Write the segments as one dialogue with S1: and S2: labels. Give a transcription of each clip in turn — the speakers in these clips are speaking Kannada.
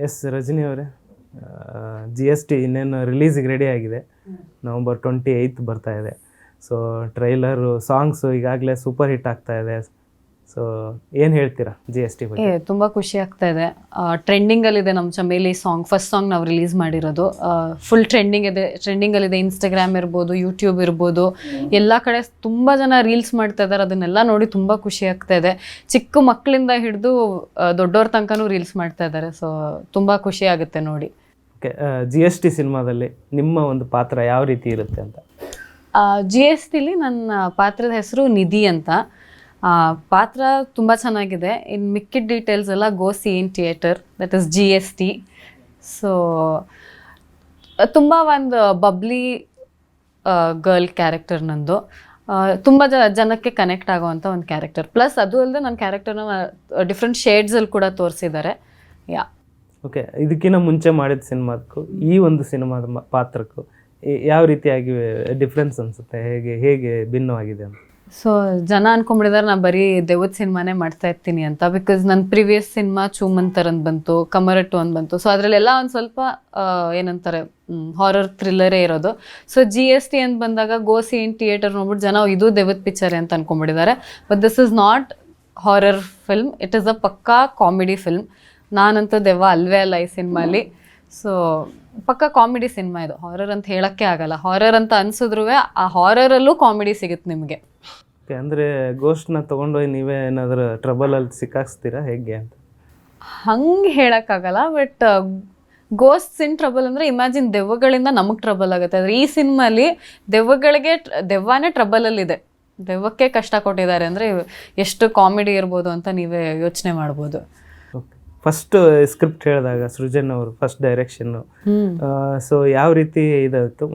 S1: ಎಸ್ ರಜನಿ ಅವರೇ, GST ಇನ್ನೇನು ರಿಲೀಸಿಗೆ ರೆಡಿ ಆಗಿದೆ. November 28 ಬರ್ತಾ ಇದೆ. ಸೊ ಟ್ರೈಲರು, ಸಾಂಗ್ಸು ಈಗಾಗಲೇ ಸೂಪರ್ ಹಿಟ್ ಆಗ್ತಾ ಇದೆ. ಸೊ ಏನು ಹೇಳ್ತೀರಾ GST ಬಗ್ಗೆ?
S2: ತುಂಬ ಖುಷಿ ಆಗ್ತಾ ಇದೆ. ಟ್ರೆಂಡಿಂಗಲ್ಲಿದೆ ನಮ್ಮ ಚಮೇಲಿ ಸಾಂಗ್, ಫಸ್ಟ್ ಸಾಂಗ್ ನಾವು ರಿಲೀಸ್ ಮಾಡಿರೋದು. ಫುಲ್ ಟ್ರೆಂಡಿಂಗಲ್ಲಿದೆ. ಇನ್ಸ್ಟಾಗ್ರಾಮ್ ಇರ್ಬೋದು, ಯೂಟ್ಯೂಬ್ ಇರ್ಬೋದು, ಎಲ್ಲ ಕಡೆ ತುಂಬ ಜನ ರೀಲ್ಸ್ ಮಾಡ್ತಾ ಇದ್ದಾರೆ. ಅದನ್ನೆಲ್ಲ ನೋಡಿ ತುಂಬ ಖುಷಿ ಆಗ್ತಾ ಇದೆ. ಚಿಕ್ಕ ಮಕ್ಕಳಿಂದ ಹಿಡಿದು ದೊಡ್ಡವ್ರ ತನಕನೂ ರೀಲ್ಸ್ ಮಾಡ್ತಾ ಇದ್ದಾರೆ. ಸೊ ತುಂಬ ಖುಷಿ ಆಗುತ್ತೆ ನೋಡಿ.
S1: ಓಕೆ, GST ಸಿನಿಮಾದಲ್ಲಿ ನಿಮ್ಮ ಒಂದು ಪಾತ್ರ ಯಾವ ರೀತಿ ಇರುತ್ತೆ ಅಂತ?
S2: GSTಲಿ ನನ್ನ ಪಾತ್ರದ ಹೆಸರು ನಿಧಿ ಅಂತ. ಪಾತ್ರ ತುಂಬ ಚೆನ್ನಾಗಿದೆ. ಇನ್ನು ಮಿಕ್ಕಿದ ಡೀಟೇಲ್ಸ್ ಎಲ್ಲ ಗೋ C in theatre, that is GST. So ತುಂಬ ಒಂದು ಬಬ್ಲಿ ಗರ್ಲ್ ಕ್ಯಾರೆಕ್ಟರ್ ನಂದು. ತುಂಬ ಜನಕ್ಕೆ ಕನೆಕ್ಟ್ ಆಗೋವಂಥ ಒಂದು ಕ್ಯಾರೆಕ್ಟರ್. ಪ್ಲಸ್ ಅದು ಅಲ್ಲದೆ ನನ್ನ ಕ್ಯಾರೆಕ್ಟರ್ನ ಡಿಫ್ರೆಂಟ್ ಶೇಡ್ಸಲ್ಲಿ ಕೂಡ ತೋರಿಸಿದ್ದಾರೆ.
S1: ಓಕೆ, ಇದಕ್ಕಿಂತ ಮುಂಚೆ ಮಾಡಿದ ಸಿನಿಮಾಕ್ಕೂ ಈ ಒಂದು ಸಿನಿಮಾದ ಪಾತ್ರಕ್ಕೂ ಯಾವ ರೀತಿಯಾಗಿ ಡಿಫ್ರೆನ್ಸ್ ಅನಿಸುತ್ತೆ? ಹೇಗೆ ಭಿನ್ನವಾಗಿದೆ ಅಂತ?
S2: ಸೊ ಜನ ಅನ್ಕೊಂಡ್ಬಿಟ್ಟಿದ್ದಾರೆ ನಾನು ಬರೀ ದೆವ್ವದ ಸಿನಿಮಾನೇ ಮಾಡ್ತಾ ಇರ್ತೀನಿ ಅಂತ. ಬಿಕಾಸ್ ನನ್ನ ಪ್ರಿವಿಯಸ್ ಸಿನಿಮಾ ಚೂಮಂತರ್ ಅಂತ ಬಂತು, ಕಮರಟ್ಟು ಅಂತ ಬಂತು. ಸೊ ಅದರಲ್ಲೆಲ್ಲ ಒಂದು ಸ್ವಲ್ಪ ಏನಂತಾರೆ ಹಾರರ್ ಥ್ರಿಲ್ಲರೇ ಇರೋದು. ಸೊ GST ಅಂತ ಬಂದಾಗ ಗೋ ಸಿ ಇನ್ ಥಿಯೇಟರ್ ನೋಡ್ಬಿಟ್ಟು ಜನ ಇದು ದೆವ್ವದ ಪಿಕ್ಚರ್ ಅಂತ ಅನ್ಕೊಂಡ್ಬಿಟ್ಟಿದ್ದಾರೆ. But this is not horror film, it is a ಪಕ್ಕಾ ಕಾಮಿಡಿ ಫಿಲ್ಮ್. ನಾನಂತೂ ದೆವ್ವ ಅಲ್ವೇ ಅಲ್ಲ ಈ ಸಿನಿಮಾಲಿ. ಸೊ ಪಕ್ಕಾ ಕಾಮಿಡಿ ಸಿನಿಮಾ ಇದು. ಹಾರರ್ ಅಂತ ಹೇಳೋಕ್ಕೆ ಆಗಲ್ಲ. ಹಾರರ್ ಅಂತ ಅನ್ಸಿದ್ರು ಆ ಹಾರರಲ್ಲೂ ಕಾಮಿಡಿ ಸಿಗುತ್ತೆ ನಿಮಗೆ.
S1: ಓಕೆ, ಅಂದರೆ ಗೋಸ್ಟ್ನ ತೊಗೊಂಡೋಗಿ ನೀವೇ ಏನಾದರೂ ಟ್ರಬಲಲ್ಲಿ ಸಿಕ್ಕಾಕ್ಸ್ತೀರಾ ಹೇಗೆ ಅಂತ?
S2: ಹಂಗೆ ಹೇಳೋಕ್ಕಾಗಲ್ಲ. ಬಟ್ ಗೋಸ್ಟ್ಸ್ ಇನ್ ಟ್ರಬಲ್ ಅಂದರೆ ಇಮ್ಯಾಜಿನ್ ದೆವ್ವಗಳಿಂದ ನಮಗೆ ಟ್ರಬಲ್ ಆಗುತ್ತೆ. ಆದರೆ ಈ ಸಿನಿಮಾಲಿ ದೆವ್ವನೇ ಟ್ರಬಲಲ್ಲಿದೆ. ದೆವ್ವಕ್ಕೆ ಕಷ್ಟ ಕೊಟ್ಟಿದ್ದಾರೆ ಅಂದರೆ ಎಷ್ಟು ಕಾಮಿಡಿ ಇರ್ಬೋದು ಅಂತ ನೀವೇ ಯೋಚನೆ ಮಾಡ್ಬೋದು.
S1: ಫಸ್ಟ್ ಸ್ಕ್ರಿಪ್ಟ್ ಹೇಳಿದಾಗ ಸೃಜನ್ ಅವರು ಫಸ್ಟ್ ಡೈರೆಕ್ಷನ್ನು, ಸೊ ಯಾವ ರೀತಿ ಇದಾಯಿತು,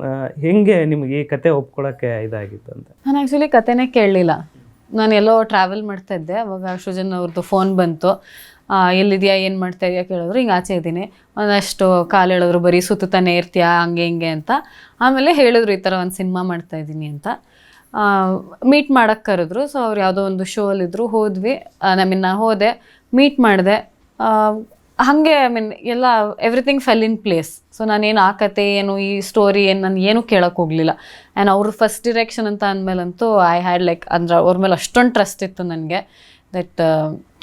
S1: ಹೆಂಗೆ ನಿಮಗೆ ಈ ಕತೆ ಒಪ್ಕೊಳ್ಳೋಕ್ಕೆ ಇದಾಗಿತ್ತು ಅಂತ?
S2: ನಾನು ಆ್ಯಕ್ಚುಲಿ ಕತೆನೇ ಕೇಳಲಿಲ್ಲ. ನಾನು ಎಲ್ಲೋ ಟ್ರಾವೆಲ್ ಮಾಡ್ತಾ ಇದ್ದೆ. ಅವಾಗ ಸೃಜನ್ ಅವ್ರದ್ದು ಫೋನ್ ಬಂತು. ಎಲ್ಲಿದೆಯಾ, ಏನು ಮಾಡ್ತಾ ಇದೆಯಾ ಕೇಳಿದ್ರು. ಹಿಂಗೆ ಆಚೆ ಇದ್ದೀನಿ. ಒಂದಷ್ಟು ಕಾಲು ಹೇಳಿದ್ರು, ಬರೀ ಸುತ್ತಾನೆ ಇರ್ತೀಯಾ ಹಂಗೆ ಹಿಂಗೆ ಅಂತ. ಆಮೇಲೆ ಹೇಳಿದ್ರು ಈ ಥರ ಒಂದು ಸಿನಿಮಾ ಮಾಡ್ತಾಯಿದ್ದೀನಿ ಅಂತ. ಮೀಟ್ ಮಾಡೋಕ್ಕೆ ಕರೆದ್ರು. ಸೊ ಅವ್ರು ಯಾವುದೋ ಒಂದು ಶೋ ಅಲ್ಲಿದ್ದರು. ಹೋದ್ವಿ. ನಾನು ಹೋದೆ, ಮೀಟ್ ಮಾಡಿದೆ. ಹಾಗೆ ಎಲ್ಲ everything fell in place. So ನಾನೇನು ಆ ಕತೆ ಏನು ಈ ಸ್ಟೋರಿ ಏನು ನಾನು ಏನೂ ಕೇಳೋಕ್ಕೆ ಹೋಗಲಿಲ್ಲ. ಆ್ಯಂಡ್ ಅವ್ರ ಫಸ್ಟ್ ಡಿರೆಕ್ಷನ್ ಅಂತ ಅಂದಮೇಲಂತೂ ಐ ಹ್ಯಾಡ್ ಲೈಕ್ ಅಂದರೆ ಅವ್ರ ಮೇಲೆ ಅಷ್ಟೊಂದು ಟ್ರಸ್ಟ್ ಇತ್ತು ನನಗೆ. ದಟ್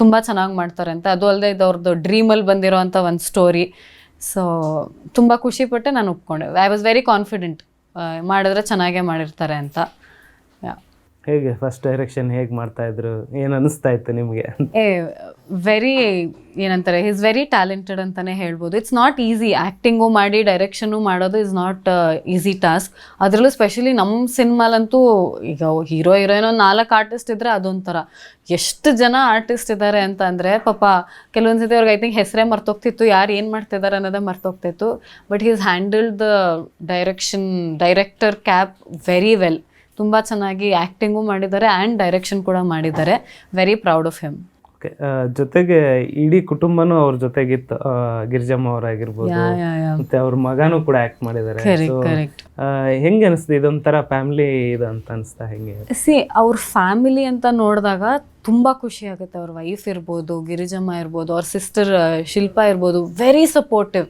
S2: ತುಂಬ ಚೆನ್ನಾಗಿ ಮಾಡ್ತಾರೆ ಅಂತ. ಅದು ಅಲ್ಲದೆ ಇದು ಅವ್ರದ್ದು ಡ್ರೀಮಲ್ಲಿ ಬಂದಿರೋ ಅಂಥ ಒಂದು ಸ್ಟೋರಿ. ಸೊ ತುಂಬ ಖುಷಿಪಟ್ಟೆ ನಾನು ಒಪ್ಕೊಂಡೆ. ಐ ವಾಸ್ ವೆರಿ ಕಾನ್ಫಿಡೆಂಟ್ ಮಾಡಿದ್ರೆ ಚೆನ್ನಾಗೇ ಮಾಡಿರ್ತಾರೆ ಅಂತ.
S1: ಹೇಗೆ ಫಸ್ಟ್ ಡೈರೆಕ್ಷನ್ ಹೇಗೆ ಮಾಡ್ತಾಯಿದ್ರು, ಏನು ಅನ್ನಿಸ್ತಾ ಇತ್ತು ನಿಮಗೆ?
S2: ವೆರಿ ಏನಂತಾರೆ, ಈಸ್ ವೆರಿ ಟ್ಯಾಲೆಂಟೆಡ್ ಅಂತಲೇ ಹೇಳ್ಬೋದು. It's not easy. ಆ್ಯಕ್ಟಿಂಗು ಮಾಡಿ ಡೈರೆಕ್ಷನ್ನು ಮಾಡೋದು ಇಸ್ ನಾಟ್ ಈಸಿ ಟಾಸ್ಕ್. ಅದರಲ್ಲೂ ಸ್ಪೆಷಲಿ ನಮ್ಮ ಸಿನಿಮಾಲಂತೂ ಈಗ ಹೀರೋ ಹೀರೋಯಿನ್ ಒಂದು 4 ಆರ್ಟಿಸ್ಟ್ ಇದ್ದರೆ ಅದೊಂಥರ. ಎಷ್ಟು ಜನ ಆರ್ಟಿಸ್ಟ್ ಇದ್ದಾರೆ ಅಂತ ಅಂದರೆ ಪಾಪ ಕೆಲವೊಂದು ಸತಿ ಅವ್ರಿಗೆ ಐ ಥಿಂಕ್ ಹೆಸರೇ ಮರ್ತೋಗ್ತಿತ್ತು, ಯಾರು ಏನು ಮಾಡ್ತಿದ್ದಾರೆ ಅನ್ನೋದೇ ಮರ್ತೋಗ್ತಿತ್ತು. But he's handled the director cap very well. ತುಂಬ ಚೆನ್ನಾಗಿ ಆ್ಯಕ್ಟಿಂಗು ಮಾಡಿದ್ದಾರೆ ಆ್ಯಂಡ್ ಡೈರೆಕ್ಷನ್ ಕೂಡ ಮಾಡಿದ್ದಾರೆ. Very proud of him.
S1: Okay, ಜೊತೆಗೆ ಇಡೀ ಕುಟುಂಬನೂ ಅವ್ರ ಜೊತೆಗಿತ್ತು. ಗಿರಿಜಮ್ಮ ಅವರಾಗಿರ್ಬೋದು, ಮತ್ತೆ ಅವ್ರ ಮಗನೂ ಕೂಡ ಆ್ಯಕ್ಟ್ ಮಾಡಿದ್ದಾರೆ. ಹೆಂಗೆ ಅನಿಸ್ತು? ಇದೊಂಥರ ಫ್ಯಾಮಿಲಿ ಇದು ಅಂತ ಅನಿಸ್ತಾ ಹೆಂಗೆ?
S2: ಅವ್ರ ಫ್ಯಾಮಿಲಿ ಅಂತ ನೋಡಿದಾಗ ತುಂಬ ಖುಷಿ ಆಗುತ್ತೆ. ಅವ್ರ ವೈಫ್ ಇರ್ಬೋದು, ಗಿರಿಜಮ್ಮ ಇರ್ಬೋದು, ಅವ್ರ ಸಿಸ್ಟರ್ ಶಿಲ್ಪಾ ಇರ್ಬೋದು, ವೆರಿ ಸಪೋರ್ಟಿವ್.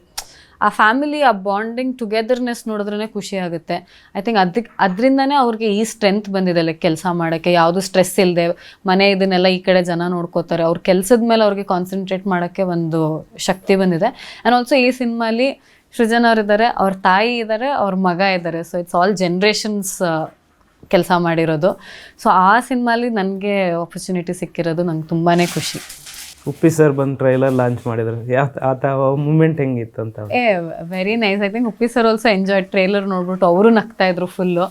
S2: ಆ ಫ್ಯಾಮಿಲಿ, ಆ ಬಾಂಡಿಂಗ್ ಟುಗೆದರ್ನೆಸ್ ನೋಡಿದ್ರೇ ಖುಷಿ ಆಗುತ್ತೆ. ಐ ಥಿಂಕ್ ಅದರಿಂದನೇ ಅವ್ರಿಗೆ ಈ ಸ್ಟ್ರೆಂತ್ ಬಂದಿದೆ. ಲೈಕ್ ಕೆಲಸ ಮಾಡೋಕ್ಕೆ ಯಾವುದು ಸ್ಟ್ರೆಸ್ ಇಲ್ಲದೆ, ಮನೆ ಇದನ್ನೆಲ್ಲ ಈ ಕಡೆ ಜನ ನೋಡ್ಕೋತಾರೆ. ಅವ್ರ ಕೆಲಸದ ಮೇಲೆ ಅವ್ರಿಗೆ ಕಾನ್ಸಂಟ್ರೇಟ್ ಮಾಡೋಕ್ಕೆ ಒಂದು ಶಕ್ತಿ ಬಂದಿದೆ. ಆ್ಯಂಡ್ ಆಲ್ಸೋ ಈ ಸಿನಿಮಾಲಿ ಸೃಜನ್ ಅವರಿದ್ದಾರೆ, ಅವ್ರ ತಾಯಿ ಇದ್ದಾರೆ, ಅವ್ರ ಮಗ ಇದ್ದಾರೆ. ಸೊ ಇಟ್ಸ್ ಆಲ್ ಜನ್ರೇಷನ್ಸ್ ಕೆಲಸ ಮಾಡಿರೋದು. ಸೊ ಆ ಸಿನಿಮಾಲಿ ನನಗೆ ಆಪರ್ಚುನಿಟಿ ಸಿಕ್ಕಿರೋದು ನಂಗೆ ತುಂಬಾ ಖುಷಿ.
S1: ಉಪ್ಪಿ ಸರ್ ಬಂದು ಟ್ರೈಲರ್ ಲಾಂಚ್ ಮಾಡಿದ್ರು, ಯಾವ ಮೂಮೆಂಟ್ ಹೆಂಗಿತ್ತು ಅಂತ?
S2: Very nice. I think Uppi sir also enjoy trailer ನೋಡ್ಬಿಟ್ಟು ಅವರು ನಗ್ತಾ ಇದ್ರು ಫುಲ್ಲು.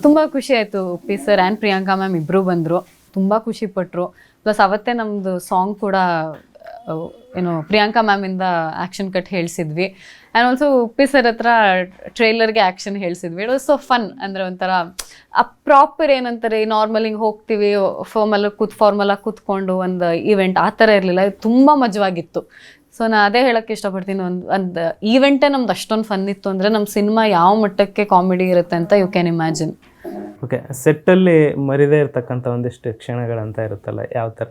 S2: ತುಂಬ ಖುಷಿ ಆಯಿತು. Uppi sir and Priyanka ma'am ಇಬ್ಬರು ಬಂದರು, ತುಂಬ ಖುಷಿಪಟ್ಟರು. ಪ್ಲಸ್ ಅವತ್ತೇ ನಮ್ಮದು ಸಾಂಗ್ ಕೂಡ ಏನು ಪ್ರಿಯಾಂಕಾ ಮ್ಯಾಮಿಂದ ಆ್ಯಕ್ಷನ್ ಕಟ್ ಹೇಳಿಸಿದ್ವಿ. ಆ್ಯಂಡ್ ಆಲ್ಸೋ ಉಪ್ಪಿ ಸರ್ ಹತ್ರ ಟ್ರೈಲರ್ಗೆ ಆ್ಯಕ್ಷನ್ ಹೇಳಿಸಿದ್ವಿ. It was so fun. ಅಂದರೆ ಒಂಥರ ಪ್ರಾಪರ್ ಏನಂತಾರೆ, ನಾರ್ಮಲ್ ಹಿಂಗೆ ಹೋಗ್ತೀವಿ ಫಾರ್ಮಲಾಗಿ ಕೂತ್ಕೊಂಡು ಒಂದು ಈವೆಂಟ್ ಆ ಥರ ಇರಲಿಲ್ಲ. ಇದು ತುಂಬ ಮಜವಾಗಿತ್ತು. ಸೊ ನಾನು ಅದೇ ಹೇಳೋಕ್ಕೆ ಇಷ್ಟಪಡ್ತೀನಿ. ಒಂದು ಈವೆಂಟೇ ನಮ್ದು ಅಷ್ಟೊಂದು ಫನ್ ಇತ್ತು ಅಂದರೆ ನಮ್ಮ ಸಿನಿಮಾ ಯಾವ ಮಟ್ಟಕ್ಕೆ ಕಾಮಿಡಿ ಇರುತ್ತೆ ಅಂತ ಯು ಕ್ಯಾನ್ ಇಮ್ಯಾಜಿನ್.
S1: ಓಕೆ, ಸೆಟ್ಟಲ್ಲಿ ಮರಿದೇ ಇರ್ತಕ್ಕಂಥ ಒಂದಿಷ್ಟು ಕ್ಷಣಗಳಂತ ಇರುತ್ತಲ್ಲ, ಯಾವ ಥರ?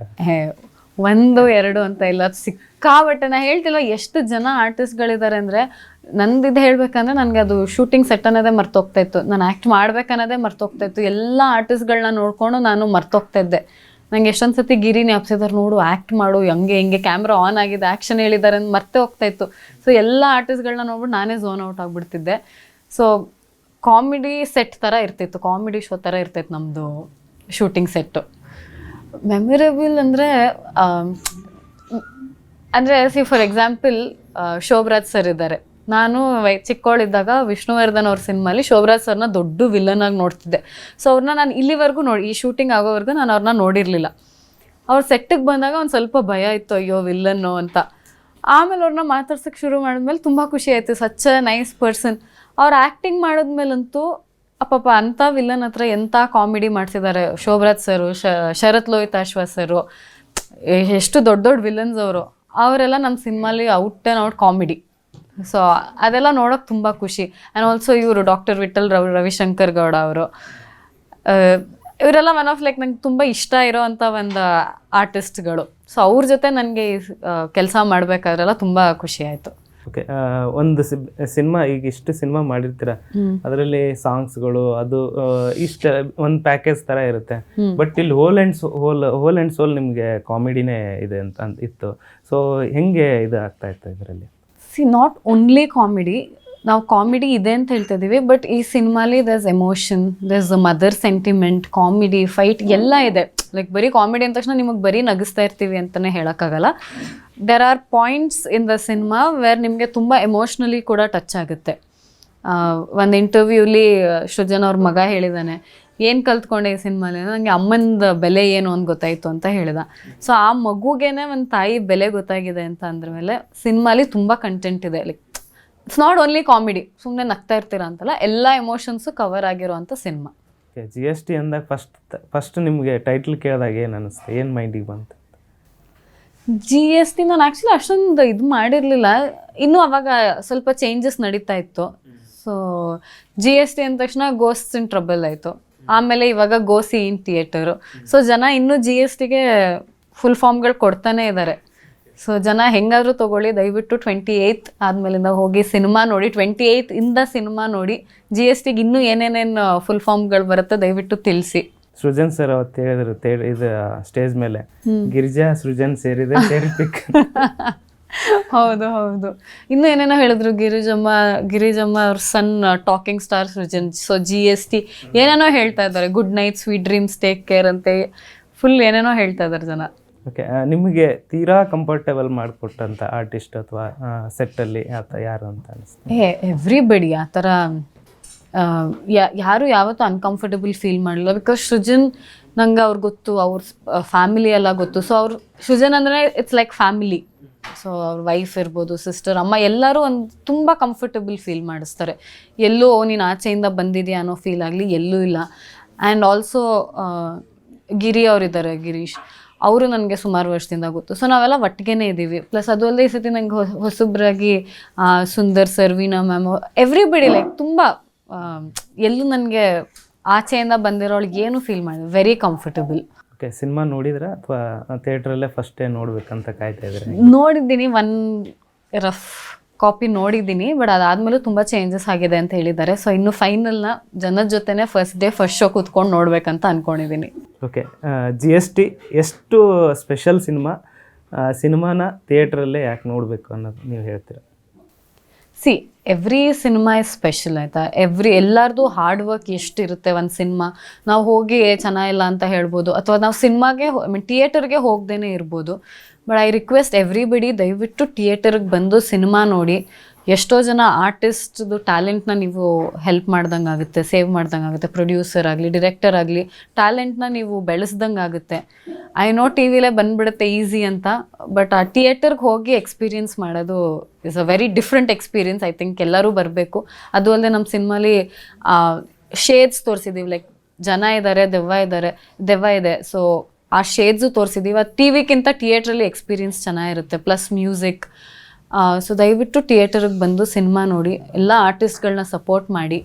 S2: ಒಂದು ಎರಡು ಅಂತ ಇಲ್ಲ, ಸಿಕ್ಕಾಬಟ್ಟೆ. ನಾ ಹೇಳ್ತಿಲ್ಲ ಎಷ್ಟು ಜನ ಆರ್ಟಿಸ್ಟ್ಗಳಿದ್ದಾರೆ ಅಂದರೆ, ನಂದಿದ್ದು ಹೇಳ್ಬೇಕಂದ್ರೆ ನನಗೆ ಅದು ಶೂಟಿಂಗ್ ಸೆಟ್ ಅನ್ನೋದೇ ಮರ್ತೋಗ್ತಾ ಇತ್ತು, ನಾನು ಆ್ಯಕ್ಟ್ ಮಾಡ್ಬೇಕನ್ನೋದೇ ಮರ್ತೋಗ್ತಾ ಇತ್ತು. ಎಲ್ಲ ಆರ್ಟಿಸ್ಟ್ಗಳನ್ನ ನೋಡಿಕೊಂಡು ನಾನು ಮರ್ತೋಗ್ತಾ ಇದ್ದೆ. ನಂಗೆ ಎಷ್ಟೊಂದು ಸತಿ ಗಿರಿ ಜ್ಞಾಪಿಸಿದಾರೆ, ನೋಡು ಆ್ಯಕ್ಟ್ ಮಾಡು, ಹೆಂಗೆ ಕ್ಯಾಮ್ರಾ ಆನ್ ಆಗಿದೆ, ಆ್ಯಕ್ಷನ್ ಹೇಳಿದ್ದಾರೆ ಅಂತ ಮರ್ತೇ ಹೋಗ್ತಾ ಇತ್ತು. ಸೊ ಎಲ್ಲ ಆರ್ಟಿಸ್ಟ್ಗಳನ್ನ ನೋಡ್ಬಿಟ್ಟು ನಾನೇ ಝೋನ್ ಔಟ್ ಆಗಿಬಿಡ್ತಿದ್ದೆ. ಸೊ ಕಾಮಿಡಿ ಸೆಟ್ ಥರ ಇರ್ತಿತ್ತು, ಕಾಮಿಡಿ ಶೋ ಥರ ಇರ್ತಿತ್ತು ನಮ್ಮದು ಶೂಟಿಂಗ್ ಸೆಟ್ಟು. ಮೆಮೊರೇಬಲ್ ಅಂದರೆ ಫಾರ್ ಎಕ್ಸಾಂಪಲ್ ಶೋಭರಾಜ್ ಸರ್ ಇದ್ದಾರೆ. ನಾನು ಚಿಕ್ಕವಳಿದ್ದಾಗ ವಿಷ್ಣುವರ್ಧನ್ ಅವ್ರ ಸಿನಿಮಾಲಿ ಶೋಭರಾಜ್ ಸರ್ನ ದೊಡ್ಡ ವಿಲನ್ ಆಗಿ ನೋಡ್ತಿದ್ದೆ. ಸೊ ಅವ್ರನ್ನ ನಾನು ಇಲ್ಲಿವರೆಗೂ ಈ ಶೂಟಿಂಗ್ ಆಗೋವರೆಗೂ ನಾನು ಅವ್ರನ್ನ ನೋಡಿರಲಿಲ್ಲ. ಅವ್ರ ಸೆಟ್ಟಿಗೆ ಬಂದಾಗ ಒಂದು ಸ್ವಲ್ಪ ಭಯ ಇತ್ತು, ಅಯ್ಯೋ ವಿಲ್ಲನ್ನು ಅಂತ. ಆಮೇಲೆ ಅವ್ರನ್ನ ಮಾತಾಡ್ಸೋಕ್ಕೆ ಶುರು ಮಾಡಿದ್ಮೇಲೆ ತುಂಬ ಖುಷಿ ಆಯಿತು. Such a nice person. ಅವ್ರು ಆ್ಯಕ್ಟಿಂಗ್ ಮಾಡಿದ್ಮೇಲಂತೂ ಅಪ್ಪಪ್ಪ ಅಂಥ ವಿಲ್ಲನ್ ಹತ್ರ ಎಂಥ ಕಾಮಿಡಿ ಮಾಡಿಸಿದ್ದಾರೆ ಶೋಭರಾಜ್ ಸರು, ಶರತ್ ಲೋಹಿತಾಶ್ವ ಸರು, ಎಷ್ಟು ದೊಡ್ಡ ದೊಡ್ಡ ವಿಲನ್ಸ್ ಅವರು. ಅವರೆಲ್ಲ ನಮ್ಮ ಸಿನಿಮಾಲಿ out and out comedy. So ಅದೆಲ್ಲ ನೋಡೋಕೆ ತುಂಬ ಖುಷಿ. ಆ್ಯಂಡ್ ಆಲ್ಸೋ ಇವರು ಡಾಕ್ಟರ್ ವಿಠಲ್ ರವಿಶಂಕರ್ ಗೌಡ ಅವರು, ಇವರೆಲ್ಲ ಒನ್ ಆಫ್ ಲೈಕ್ ನಂಗೆ ತುಂಬ ಇಷ್ಟ ಇರೋ ಅಂಥ ಒಂದು ಆರ್ಟಿಸ್ಟ್ಗಳು. ಸೊ ಅವ್ರ ಜೊತೆ ನನಗೆ ಕೆಲಸ ಮಾಡಬೇಕಾದ್ರೆಲ್ಲ ತುಂಬ ಖುಷಿ ಆಯಿತು.
S1: ಓಕೆ, ಒಂದು ಸಿನಿಮಾ ಈಗ ಇಷ್ಟು ಸಿನಿಮಾ ಮಾಡಿರ್ತೀರ, ಅದರಲ್ಲಿ ಸಾಂಗ್ಸ್ಗಳು ಅದು ಇಷ್ಟ ಒಂದು ಪ್ಯಾಕೇಜ್ ಥರ ಇರುತ್ತೆ. ಬಟ್ ಇಲ್ಲಿ ಹೋಲ್ ಆ್ಯಂಡ್ ಸೋಲ್ ನಿಮಗೆ ಕಾಮಿಡಿನೇ ಇದೆ ಅಂತ ಇತ್ತು. ಸೊ ಹೆಂಗೆ ಇದು ಆಗ್ತಾ ಇತ್ತು ಇದರಲ್ಲಿ?
S2: ನಾಟ್ ಓನ್ಲಿ ಕಾಮಿಡಿ, ನಾವು ಕಾಮಿಡಿ ಇದೆ ಅಂತ ಹೇಳ್ತಾ ಇದ್ದೀವಿ, ಬಟ್ ಈ ಸಿನಿಮಾಲಿ there's emotion, there's mother sentiment, comedy, fight ಎಲ್ಲ ಇದೆ. ಲೈಕ್ ಬರೀ ಕಾಮಿಡಿ ಅಂದ ತಕ್ಷಣ ನಿಮಗೆ ಬರೀ ನಗಿಸ್ತಾ ಇರ್ತೀವಿ ಅಂತಲೇ ಹೇಳೋಕ್ಕಾಗಲ್ಲ. There are points in the cinema where ನಿಮಗೆ ತುಂಬ ಎಮೋಷ್ನಲಿ ಕೂಡ ಟಚ್ ಆಗುತ್ತೆ. ಒಂದು ಇಂಟರ್ವ್ಯೂಲಿ ಸೃಜನ್ ಅವ್ರ ಮಗ ಹೇಳಿದ್ದಾನೆ, ಏನು ಕಲ್ತ್ಕೊಂಡೆ ಈ ಸಿನಿಮಾಲಿ, ನನಗೆ ಅಮ್ಮನ ಬೆಲೆ ಏನು ಅಂತ ಗೊತ್ತಾಯಿತು ಅಂತ ಹೇಳಿದ. ಸೊ ಆ ಮಗುಗೇನೆ ಒಂದು ತಾಯಿ ಬೆಲೆ ಗೊತ್ತಾಗಿದೆ ಅಂತ ಅಂದ್ರ ಮೇಲೆ ಸಿನಿಮಾಲಿ ತುಂಬ ಕಂಟೆಂಟ್ ಇದೆ. Like it's not only comedy, ಸುಮ್ಮನೆ ನಗ್ತಾ ಇರ್ತೀರಾ ಅಂತಲ್ಲ, ಎಲ್ಲ ಎಮೋಷನ್ಸು ಕವರ್ ಆಗಿರೋ ಅಂಥ ಸಿನಿಮಾ.
S1: GST ಅಂದಾಗ ಫಸ್ಟ್ ನಿಮಗೆ ಟೈಟ್ಲ್ ಕೇಳಿದಾಗ ಏನು ಅನ್ನಿಸ್ತು, ಏನು ಮೈಂಡಿಗೆ ಬಂತು?
S2: GST ನಾನು ಆ್ಯಕ್ಚುಲಿ ಅಷ್ಟೊಂದು ಇದು ಮಾಡಿರಲಿಲ್ಲ, ಇನ್ನೂ ಅವಾಗ ಸ್ವಲ್ಪ ಚೇಂಜಸ್ ನಡೀತಾ ಇತ್ತು. ಸೊ GST ಅಂದ ತಕ್ಷಣ ಗೋಸ್ಟ್ಸ್ ಇನ್ ಟ್ರಬಲ್ ಆಯಿತು. ಆಮೇಲೆ ಇವಾಗ ಗೋಸಿ ಇನ್ ಥಿಯೇಟರು. ಸೊ ಜನ ಇನ್ನೂ GSTಗೆ ಫುಲ್ ಫಾರ್ಮ್ಗಳು ಕೊಡ್ತಾನೆ ಇದ್ದಾರೆ. ಸೊ ಜನ ಹೆಂಗಾದರೂ ತೊಗೊಳ್ಳಿ, ದಯವಿಟ್ಟು 28 ಆದಮೇಲಿಂದ ಹೋಗಿ ಸಿನಿಮಾ ನೋಡಿ, 28 ಇಂದ ಸಿನಿಮಾ ನೋಡಿ. GSTಗೆ ಇನ್ನೂ ಏನೇನೇನು ಫುಲ್ ಫಾರ್ಮ್ಗಳು ಬರುತ್ತೆ ದಯವಿಟ್ಟು ತಿಳಿಸಿ.
S1: ಸೃಜನ್ ಸರ್ ಅವತ್ತು ಹೇಳಿದ್ರು ಇದು ಸ್ಟೇಜ್ ಮೇಲೆ, ಗಿರಿಜಾ ಸೃಜನ್ ಸೇರಿದೆ ಪಿಕ್.
S2: ಹೌದು ಹೌದು, ಇನ್ನೂ ಏನೇನೋ ಹೇಳಿದ್ರು. ಗಿರಿಜಮ್ಮ ಅವ್ರ son talking star Srujan. So GST ಏನೇನೋ ಹೇಳ್ತಾ ಇದ್ದಾರೆ, good night, sweet dreams, take care ಅಂತೆ ಫುಲ್ ಏನೇನೋ ಹೇಳ್ತಾ ಇದ್ದಾರೆ ಜನ.
S1: ಓಕೆ, ನಿಮಗೆ ತೀರಾ ಕಂಫರ್ಟೇಬಲ್ ಮಾಡಿಕೊಟ್ಟಂಥ ಆರ್ಟಿಸ್ಟ್ ಅಥವಾ ಸೆಟ್ಟಲ್ಲಿ ಯಾರು ಅಂತ ಅನಿಸ್ತು?
S2: ಎವ್ರಿಬಡಿ ಆ ಥರ ಯಾರು ಯಾವತ್ತೂ ಅನ್ಕಂಫರ್ಟಬಲ್ ಫೀಲ್ ಮಾಡಲಿಲ್ಲ. ಬಿಕಾಸ್ ಸೃಜನ್ ನಂಗೆ ಅವ್ರು ಗೊತ್ತು, ಅವ್ರ ಫ್ಯಾಮಿಲಿ ಎಲ್ಲ ಗೊತ್ತು. ಸೊ ಅವ್ರು ಸೃಜನ್ ಅಂದರೆ ಇಟ್ಸ್ ಲೈಕ್ ಫ್ಯಾಮಿಲಿ. ಸೊ ಅವ್ರ ವೈಫ್ ಇರ್ಬೋದು, ಸಿಸ್ಟರ್, ಅಮ್ಮ, ಎಲ್ಲರೂ ಒಂದು ತುಂಬ ಕಂಫರ್ಟಬಲ್ ಫೀಲ್ ಮಾಡಿಸ್ತಾರೆ. ಎಲ್ಲೂ ನೀನು ಆಚೆಯಿಂದ ಬಂದಿದೆಯಾ ಅನ್ನೋ ಫೀಲ್ ಆಗಲಿ ಎಲ್ಲೂ ಇಲ್ಲ. ಆ್ಯಂಡ್ ಆಲ್ಸೋ ಗಿರಿ ಅವರಿದ್ದಾರೆ, ಗಿರೀಶ್ ಅವರು ನನಗೆ ಸುಮಾರು ವರ್ಷದಿಂದ ಗೊತ್ತು. ಸೊ ನಾವೆಲ್ಲ ಒಟ್ಟಿಗೆನೇ ಇದ್ದೀವಿ. ಪ್ಲಸ್ ಅದು ಅಲ್ಲದೆ ಈ ಸತಿ ನಂಗೆ ಹೊಸಬ್ರಾಗಿ Sundar sir, Veena ma'am, everybody like ತುಂಬ ಎಲ್ಲೂ ನನಗೆ ಆಚೆಯಿಂದ ಬಂದಿರೋಳಿಗೆ ಏನು ಫೀಲ್ ಮಾಡಿದೆ, ವೆರಿ ಕಂಫರ್ಟಬಲ್.
S1: ಓಕೆ, ಸಿನಿಮಾ ನೋಡಿದ್ರೆ ಅಥವಾ ಥಿಯೇಟ್ರಲ್ಲೇ ಫಸ್ಟ್ ಡೇ ನೋಡ್ಬೇಕಂತ ಕಾಯ್ತಾ ಇದ್ರೆ?
S2: ನೋಡಿದ್ದೀನಿ, ರಫ್ ಕಾಪಿ ನೋಡಿದ್ದೀನಿ. ಬಟ್ ಅದಾದಮೇಲೂ ತುಂಬ ಚೇಂಜಸ್ ಆಗಿದೆ ಅಂತ ಹೇಳಿದ್ದಾರೆ. ಸೊ ಇನ್ನು ಫೈನಲ್ನ ಜನದ ಜೊತೆನೇ ಫಸ್ಟ್ ಡೇ ಫಸ್ಟ್ ಶೋ ಕೂತ್ಕೊಂಡು ನೋಡ್ಬೇಕಂತ ಅಂದ್ಕೊಂಡಿದ್ದೀನಿ.
S1: ಓಕೆ, GST ಎಷ್ಟು ಸ್ಪೆಷಲ್ ಸಿನಿಮಾನ ಥಿಯೇಟ್ರಲ್ಲೇ ಯಾಕೆ ನೋಡಬೇಕು ಅನ್ನೋದು ನೀವು ಹೇಳ್ತೀರಾ?
S2: ಎವ್ರಿ ಸಿನಿಮಾ ಇಸ್ ಸ್ಪೆಷಲ್, ಆಯಿತಾ. ಎಲ್ಲರದು ಹಾರ್ಡ್ ವರ್ಕ್ ಎಷ್ಟಿರುತ್ತೆ ಒಂದು ಸಿನಿಮಾ. ನಾವು ಹೋಗಿ ಚೆನ್ನಾಗಿಲ್ಲ ಅಂತ ಹೇಳ್ಬೋದು, ಅಥವಾ ನಾವು ಸಿನಿಮಾಗೆ ಥಿಯೇಟರ್ಗೆ ಹೋಗ್ದೇ ಇರ್ಬೋದು. ಬಟ್ ಐ ರಿಕ್ವೆಸ್ಟ್ ಎವ್ರಿಬಡಿ, ದಯವಿಟ್ಟು ಥಿಯೇಟರ್ಗೆ ಬಂದು ಸಿನಿಮಾ ನೋಡಿ. ಎಷ್ಟೋ ಜನ ಆರ್ಟಿಸ್ಟ್ದು ಟ್ಯಾಲೆಂಟ್ನ ನೀವು ಹೆಲ್ಪ್ ಮಾಡ್ದಂಗೆ ಆಗುತ್ತೆ, ಸೇವ್ ಮಾಡ್ದಂಗೆ ಆಗುತ್ತೆ. ಪ್ರೊಡ್ಯೂಸರ್ ಆಗಲಿ, ಡಿರೆಕ್ಟರ್ ಆಗಲಿ, ಟ್ಯಾಲೆಂಟ್ನ ನೀವು ಬೆಳೆಸ್ದಂಗೆ ಆಗುತ್ತೆ. ಐ ನೋ ಟಿ ವಿಲೇ ಬಂದುಬಿಡುತ್ತೆ ಈಸಿ ಅಂತ, ಬಟ್ ಆ ಥಿಯೇಟರ್ಗೆ ಹೋಗಿ ಎಕ್ಸ್ಪೀರಿಯನ್ಸ್ ಮಾಡೋದು is a very different experience. I think ಎಲ್ಲರೂ ಬರಬೇಕು. ಅದು ಅಲ್ಲದೆ ನಮ್ಮ ಸಿನಿಮಾಲಿ ಶೇಡ್ಸ್ ತೋರಿಸಿದ್ದೀವಿ. ಲೈಕ್ ಜನ ಇದ್ದಾರೆ, ದೆವ್ವ ಇದೆ. ಸೊ ಆ ಶೇಡ್ಸು ತೋರಿಸಿದ್ದೀವಿ. ಅದು ಟಿ ವಿಗಿಂತ ಥಿಯೇಟ್ರಲ್ಲಿ ಎಕ್ಸ್ಪೀರಿಯನ್ಸ್ ಚೆನ್ನಾಗಿರುತ್ತೆ. Plus music. ಸೊ ದಯವಿಟ್ಟು ಥಿಯೇಟರ್ಗೆ ಬಂದು ಸಿನಿಮಾ ನೋಡಿ, ಎಲ್ಲ ಆರ್ಟಿಸ್ಟ್ಗಳನ್ನ ಸಪೋರ್ಟ್ ಮಾಡಿ.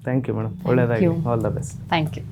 S1: ಥ್ಯಾಂಕ್ ಯು ಮೇಡಮ್, ಒಳ್ಳೆಯದಾಗಿ, all the best.
S2: Thank you.